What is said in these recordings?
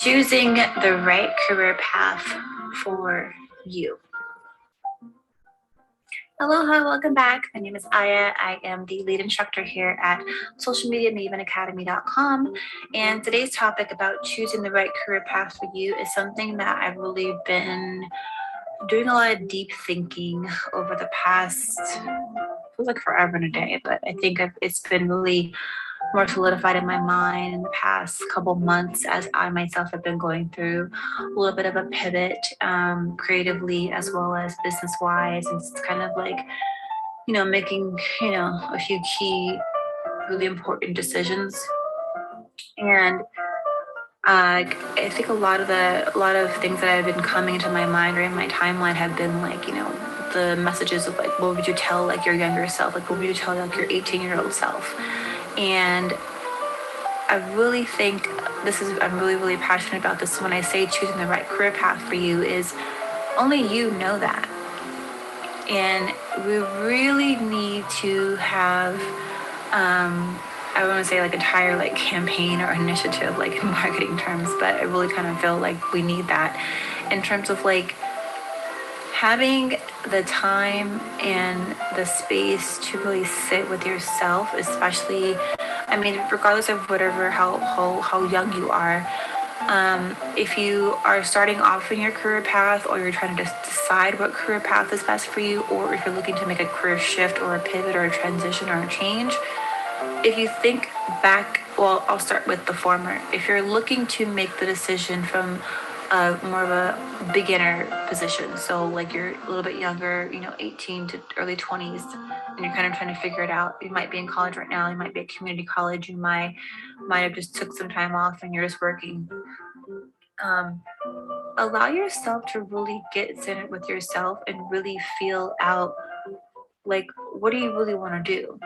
Choosing the right career path for you. Aloha, welcome back. My name is Aya. I am the lead instructor here at socialmediamavenacademy.com. And today's topic about choosing the right career path for you is something that I've really been doing a lot of deep thinking over the past, feels like forever and a day, but I think it's been really more solidified in my mind in the past couple months as I myself have been going through a little bit of a pivot creatively as well as business wise. And it's kind of like, making, a few key, really important decisions. And I think a lot of things that have been coming into my mind or in my timeline have been like, the messages of like, what would you tell like your younger self? Like, what would you tell like your 18-year-old self? And I really think I'm really, really passionate about this. When I say choosing the right career path for you, is only you know that. And we really need to have, I want to say like entire like campaign or initiative, like in marketing terms, but I really kind of feel like we need that in terms of like having the time and the space to really sit with yourself, especially, I mean, regardless of whatever, how young you are. If you are starting off in your career path or you're trying to decide what career path is best for you, or if you're looking to make a career shift or a pivot or a transition or a change, if you think back, well, I'll start with the former. If you're looking to make the decision from more of a beginner position, so like you're a little bit younger, 18 to early 20s, and you're kind of trying to figure it out. You might be in college right now. You might be at community college. You might have just took some time off and you're just working. Um, Allow yourself to really get centered with yourself and really feel out like, what do you really want to do?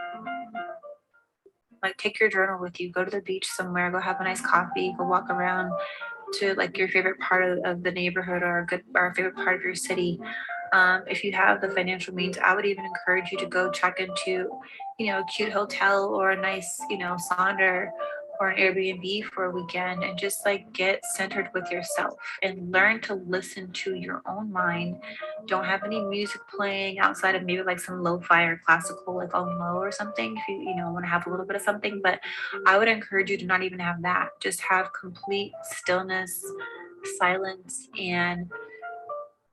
Like, take your journal with you, go to the beach somewhere, go have a nice coffee, go walk around to like your favorite part of the neighborhood or a favorite part of your city. If you have the financial means, I would even encourage you to go check into, a cute hotel or a nice, sonder or an Airbnb for a weekend and just like get centered with yourself and learn to listen to your own mind. Don't have any music playing outside of maybe like some lo-fi or classical, like on low or something. If you want to have a little bit of something, but I would encourage you to not even have that. Just have complete stillness, silence, and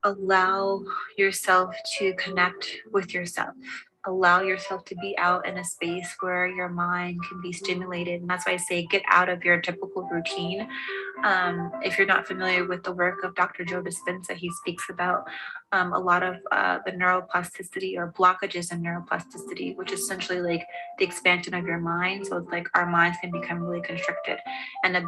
allow yourself to connect with yourself. Allow yourself to be out in a space where your mind can be stimulated. And that's why I say get out of your typical routine. If you're not familiar with the work of Dr. Joe Dispenza, he speaks about a lot of the neuroplasticity or blockages in neuroplasticity, which is essentially like the expansion of your mind. So it's like our minds can become really constricted. And a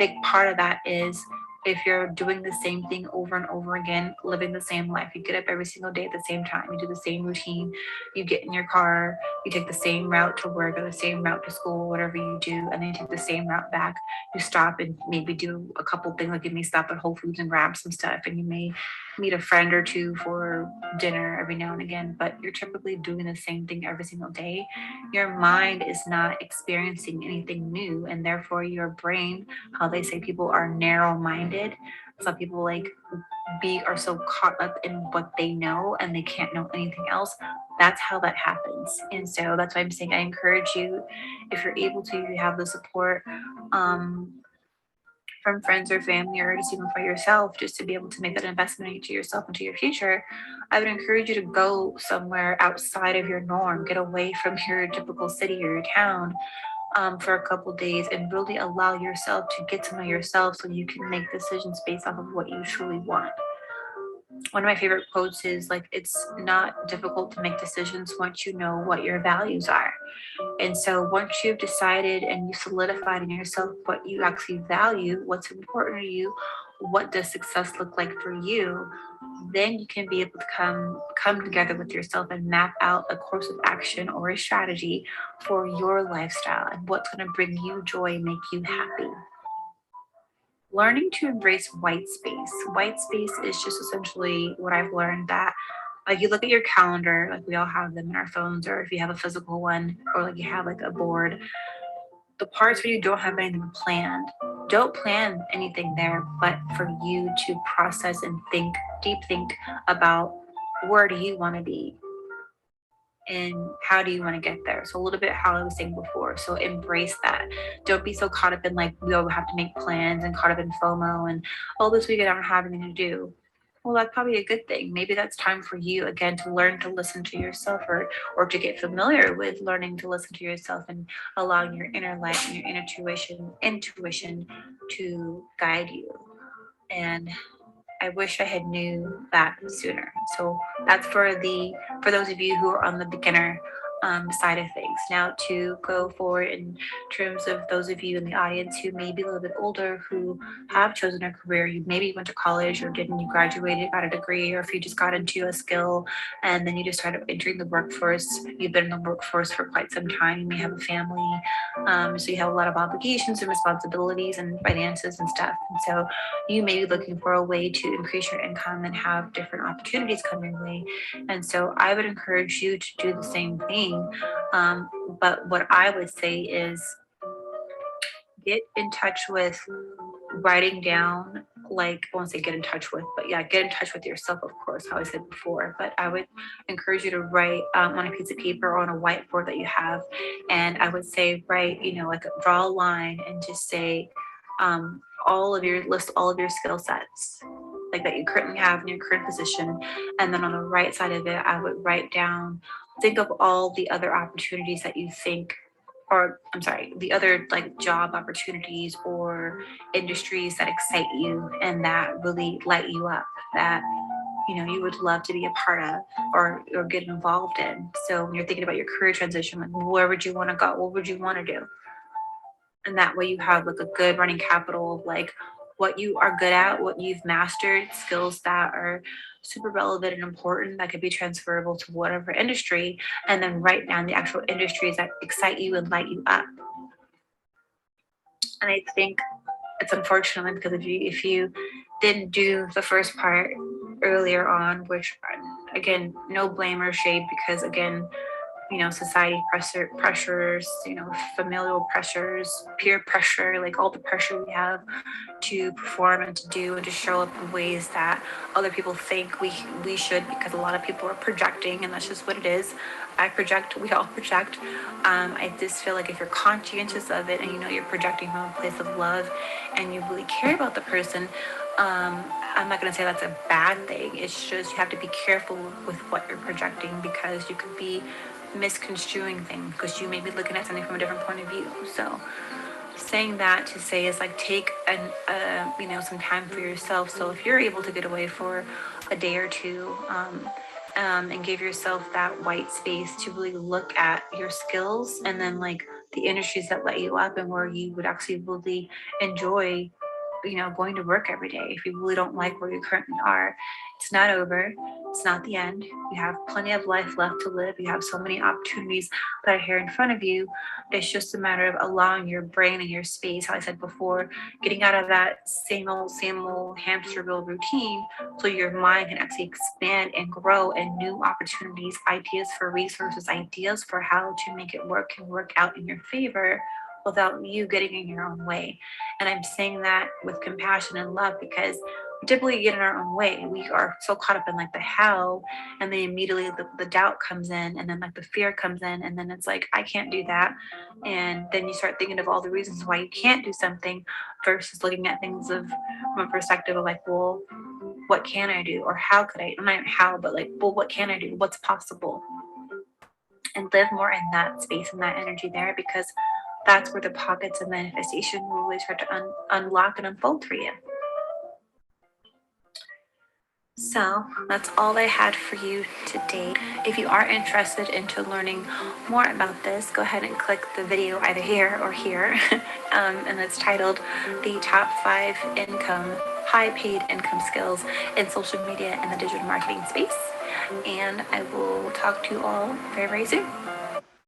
big part of that is if you're doing the same thing over and over again, living the same life, you get up every single day at the same time, you do the same routine, you get in your car, you take the same route to work or the same route to school, whatever you do, and then you take the same route back. You stop and maybe do a couple things, like you may stop at Whole Foods and grab some stuff, and you may meet a friend or two for dinner every now and again, but you're typically doing the same thing every single day. Your mind is not experiencing anything new, and therefore your brain, how they say people are narrow minded. Some people like are so caught up in what they know and they can't know anything else. That's how that happens. And so that's why I'm saying I encourage you, if you're able to, you have the support um, from friends or family or just even for yourself, just to be able to make that investment into yourself, into your future. I would encourage you to go somewhere outside of your norm, get away from your typical city or your town, for a couple days and really allow yourself to get to know yourself so you can make decisions based off of what you truly want. One of my favorite quotes is like, it's not difficult to make decisions once you know what your values are. And so once you've decided and you solidified in yourself what you actually value, what's important to you, what does success look like for you, then you can be able to come together with yourself and map out a course of action or a strategy for your lifestyle and what's going to bring you joy and make you happy. Learning to embrace white space. White space is just essentially what I've learned that, like, you look at your calendar, like we all have them in our phones, or if you have a physical one, or like you have like a board, the parts where you don't have anything planned, don't plan anything there, but for you to process and think, deep think about where do you want to be and how do you want to get there. So a little bit how I was saying before. So embrace that. Don't be so caught up in like we all have to make plans and caught up in FOMO and all this weekend I don't have anything to do. Well, that's probably a good thing. Maybe that's time for you again to learn to listen to yourself, or to get familiar with learning to listen to yourself and allowing your inner light and your intuition to guide you. And I wish I had knew that sooner. So that's for those of you who are on the beginner side of things. Now to go forward in terms of those of you in the audience who may be a little bit older, who have chosen a career, you maybe went to college or didn't, you graduated, got a degree, or if you just got into a skill and then you just started entering the workforce, you've been in the workforce for quite some time, you may have a family, so you have a lot of obligations and responsibilities and finances and stuff. And so you may be looking for a way to increase your income and have different opportunities come your way. And so I would encourage you to do the same thing. But what I would say is get in touch with writing down, like, I won't say get in touch with, but yeah, get in touch with yourself, of course, how I said before. But I would encourage you to write on a piece of paper or on a whiteboard that you have. And I would say, write, like draw a line and just say, list all of your skill sets like that you currently have in your current position. And then on the right side of it, I would write down, think of all the other opportunities that you think, or I'm sorry, the other like job opportunities or industries that excite you and that really light you up, that you would love to be a part of, or get involved in. So when you're thinking about your career transition, like where would you want to go? What would you want to do? And that way you have like a good running capital of like what you are good at, what you've mastered, skills that are super relevant and important that could be transferable to whatever industry, and then write down the actual industries that excite you and light you up. And I think it's unfortunate because if you didn't do the first part earlier on, which again, no blame or shade, because again, society pressures, familial pressures, peer pressure, like all the pressure we have to perform and to do and to show up in ways that other people think we should, because a lot of people are projecting, and that's just what it is. I project, we all project. I just feel like if you're conscientious of it and you're projecting from a place of love and you really care about the person, I'm not going to say that's a bad thing. It's just you have to be careful with what you're projecting, because you could be misconstruing things, because you may be looking at something from a different point of view. So saying that to say is like take some time for yourself. So if you're able to get away for a day or two, and give yourself that white space to really look at your skills and then like the industries that light you up and where you would actually really enjoy going to work every day. If you really don't like where you currently are, it's not over. It's not the end. You have plenty of life left to live. You have so many opportunities that are here in front of you. It's just a matter of allowing your brain and your space, how I said before, getting out of that same old hamster wheel routine, so your mind can actually expand and grow, and new opportunities, ideas for resources, ideas for how to make it work and work out in your favor without you getting in your own way. And I'm saying that with compassion and love, because we typically get in our own way. We are so caught up in like the how, and then immediately the doubt comes in, and then like the fear comes in, and then it's like, I can't do that. And then you start thinking of all the reasons why you can't do something, versus looking at things from a perspective of like, well, what can I do? Or how could I, not how, but like, well, what can I do? What's possible? And live more in that space and that energy there, because that's where the pockets of manifestation will really start to unlock and unfold for you. So that's all I had for you today. If you are interested into learning more about this, go ahead and click the video either here or here. And it's titled The Top 5 High Paid Income Skills in Social Media and the Digital Marketing Space. And I will talk to you all very, very soon.